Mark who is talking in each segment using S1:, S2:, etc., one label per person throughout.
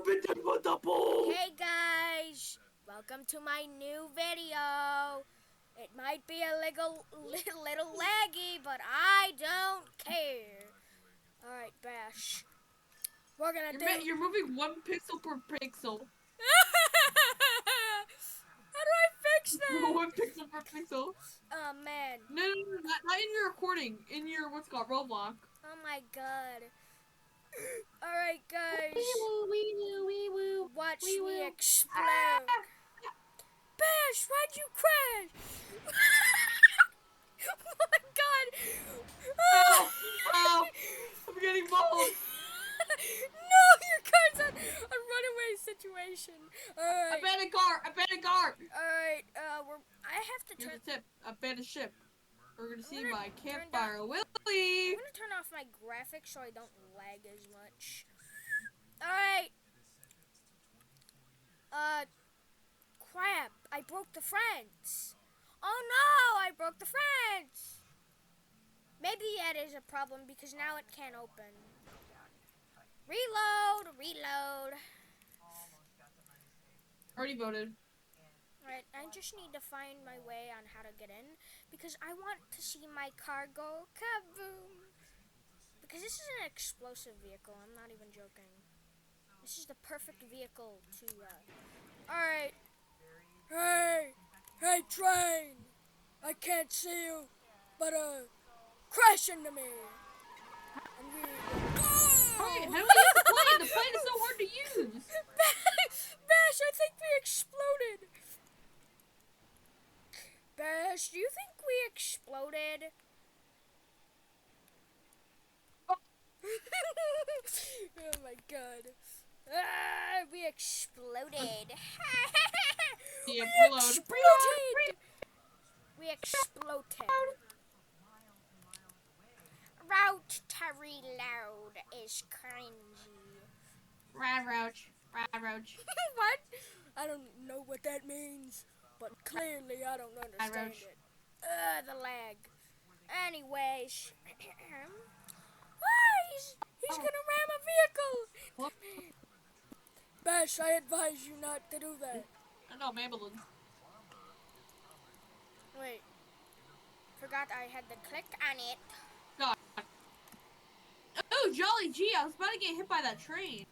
S1: Hey guys, welcome to my new video. It might be a little laggy, but I don't care. Alright, Bash. We're gonna
S2: You're moving 1 pixel per pixel.
S1: How do I fix that?
S2: 1 pixel per pixel.
S1: Oh man.
S2: No, not in your recording. In your what's called Roblox.
S1: Oh my god. Alright guys.
S2: Wee woo.
S1: Watch me explode. Bash, why'd you crash? Oh my god.
S2: Ow! I'm getting mauled.
S1: No, your car's on a runaway situation. Alright.
S2: Abandoned car.
S1: Alright, I have to turn.
S2: Here's a tip. Abandoned ship. We're gonna see my
S1: turn
S2: campfire.
S1: I'm
S2: Willie.
S1: gonna turn off my graphics so I don't lag as much. Alright. Crap. I broke the fence. Oh no, I broke the fence. Maybe that is a problem because now it can't open. Reload.
S2: Already voted.
S1: Alright, I just need to find my way on how to get in because I want to see my car go kaboom. Because this is an explosive vehicle, I'm not even joking. This is the perfect vehicle to, Alright. Hey, train! I can't see you, but, crash into me! And we go!
S2: Hey, how do we use the plane? The plane is so hard to use.
S1: Bash, I think we exploded. Bash, do you think we exploded?
S2: Oh,
S1: Oh my god. We exploded.
S2: yeah,
S1: We exploded. Route to reload is cringy.
S2: Roach.
S1: What? I don't know what that means, but clearly I don't understand it. The lag. Anyways. He's gonna ram a vehicle!
S2: What?
S1: Bash, I advise you not to do that.
S2: I know, ambulance.
S1: Wait. Forgot I had to click on it.
S2: God. Oh, Jolly G, I was about to get hit by that train.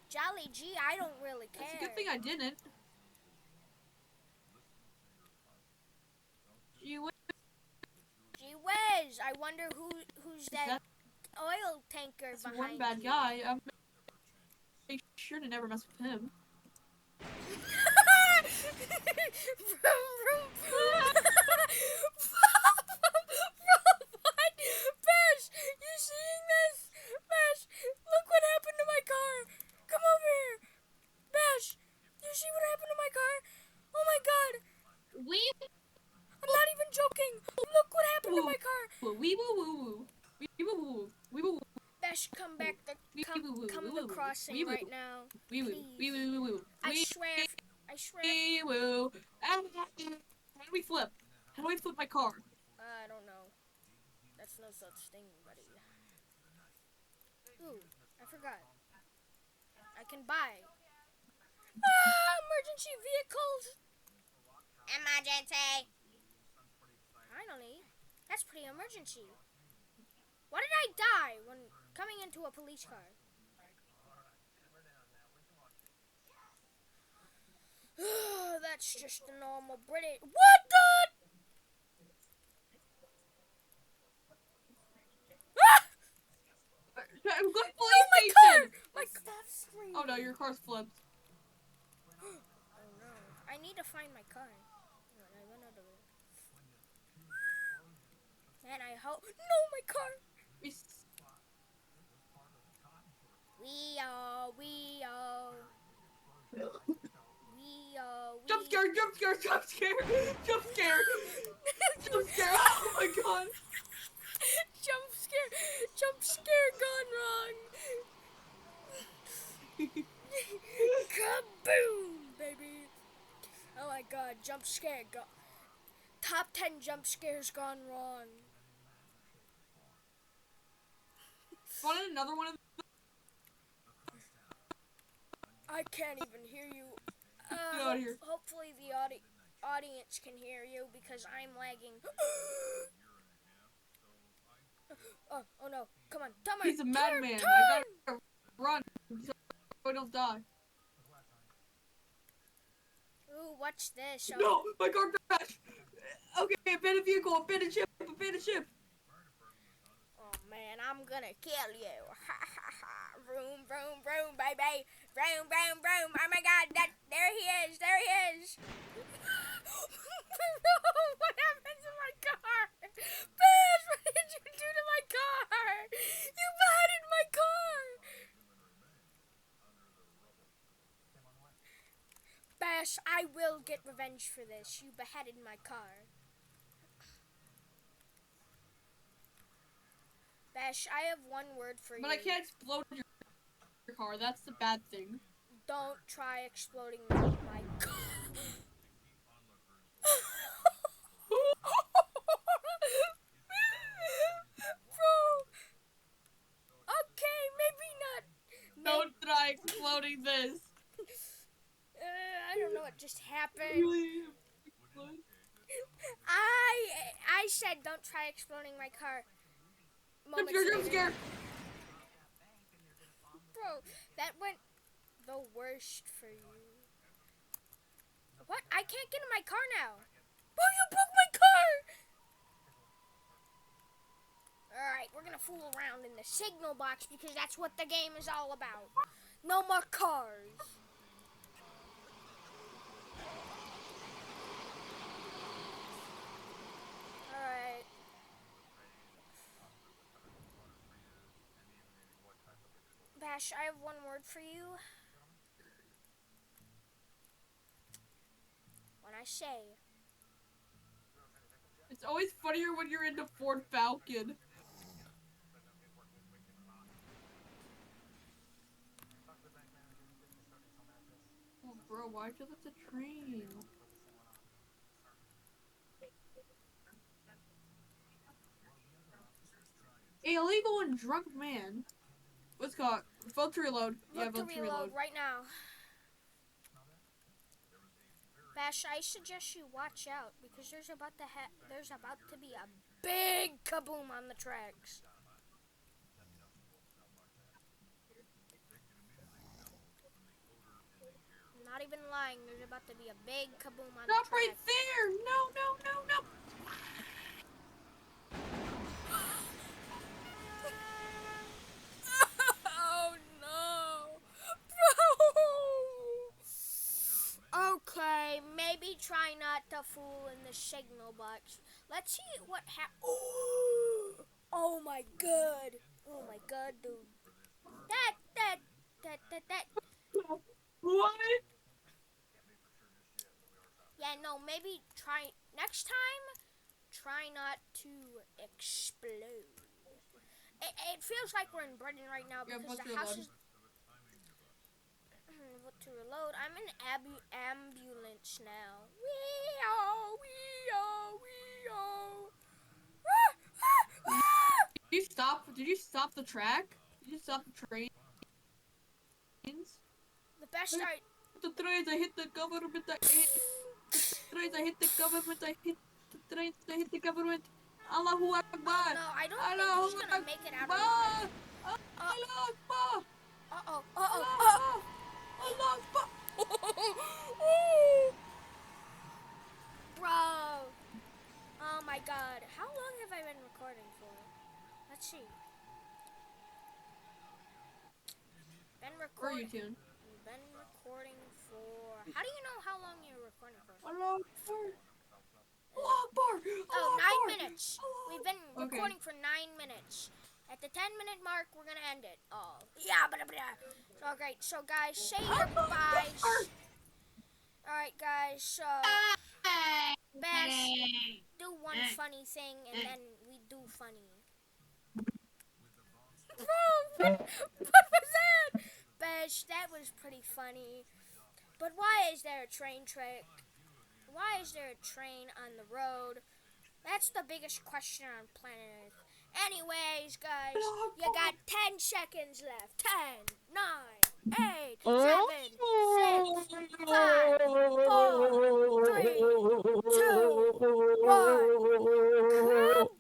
S1: Jolly G, I don't really care.
S2: It's a good thing I didn't. Gee
S1: whiz, I wonder who's that oil tanker
S2: That's
S1: behind
S2: one bad
S1: you.
S2: guy. Make sure to never mess with him.
S1: What? Bash, you seeing this? Bash, look what happened to my car. Come over here. Bash, you see what happened to my car? Oh my god. I'm not even joking. Look what happened to my car.
S2: Wee woo woo.
S1: Bash, come back. Come the crossing right now.
S2: Wee woo.
S1: I swear.
S2: Wee woo. How do we flip? How do we flip my car?
S1: I don't know. That's no such thing, buddy. Ooh, I forgot. I can buy. Emergency vehicles. Emergency. Finally. That's pretty emergency. Why did I die when coming into a police car? That's just a normal British. What the?
S2: I'm going
S1: Oh,
S2: police
S1: my
S2: station.
S1: car! Stop screaming.
S2: Oh no, your car's flipped.
S1: Oh no. I need to find my car. I went out of it. Man, I hope. No, my car!
S2: Jump scare! Oh my god!
S1: Jump scare gone wrong. Kaboom, baby. Oh my god, jump scare top 10 jump scares gone wrong.
S2: Wanted another one of
S1: I can't even hear you.
S2: Get out of here.
S1: Hopefully the audience can hear you because I'm lagging. Oh no. Come on. Turn.
S2: He's a madman.
S1: Turn.
S2: I gotta run so I don't die.
S1: Ooh, watch this.
S2: No, my car crashed. Okay, abandoned vehicle, abandoned ship, abandoned ship.
S1: Oh man, I'm gonna kill you. Ha ha ha. Vroom, vroom, vroom, baby. Vroom, vroom, vroom. Oh my god, there he is. There he is. What happened to my car? Bash, what did you do to my car? You battered my car. Bash, I will get revenge for this. You beheaded my car. Bash, I have one word for you.
S2: But I can't explode your car. That's the bad thing.
S1: Don't try exploding my car. Bro. Okay, maybe not.
S2: Don't try exploding this.
S1: I don't know what just happened.
S2: Really?
S1: I said don't try exploding my car.
S2: Jump scare.
S1: Bro, that went the worst for you. What? I can't get in my car now. Bro, you broke my car! Alright, we're gonna fool around in the signal box because that's what the game is all about. No more cars. Alright. Bash, I have one word for you. When I say...
S2: It's always funnier when you're in the Ford Falcon. Oh, bro, why'd you let the train? A illegal and drunk man. What's called? Vote to reload.
S1: Vote to reload right now. Bash, I suggest you watch out because there's about to be a big kaboom on the tracks. I'm not even lying. There's about to be a big kaboom on the tracks.
S2: Stop right there! No, no, no, no!
S1: Oh no! Bro! Okay, maybe try not to fool in the signal box. Let's see what happens. Oh my god! Oh my god, dude. That.
S2: What?
S1: Yeah, no, maybe try next time. Try not to explode. It feels like we're in Britain right now because the house is. What to reload? I'm in ambulance now. Wee-oh.
S2: Did you stop the track? Did you stop the trains?
S1: The best I.
S2: The trains, I hit the government, I hit the trains, I hit the government, I hit the trains, I hit the government. Allahu Akbar!
S1: No, I don't think he's gonna make it out of
S2: Akbar! Allah Akbar!
S1: Uh-oh.
S2: Allah Akbar!
S1: Bro. Oh my god. How long have I been recording for? Let's see. Been recording.
S2: Where are you, Tune?
S1: Been recording for. How do you know how long you're recording for?
S2: Allah Akbar! Allah Akbar!
S1: Oh, 9 minutes. We've been recording for 9 minutes. At the 10-minute mark, we're gonna end it. Oh, yeah, So great. So guys, say your goodbyes. All right, guys. So, Bash, do one funny thing, and then we do funny. Bro, what was that? Bash, that was pretty funny. But why is there a train track? Why is there a train on the road? That's the biggest question on planet Earth. Anyways, guys, you got 10 seconds left. 10, 9, 8, 7, Why?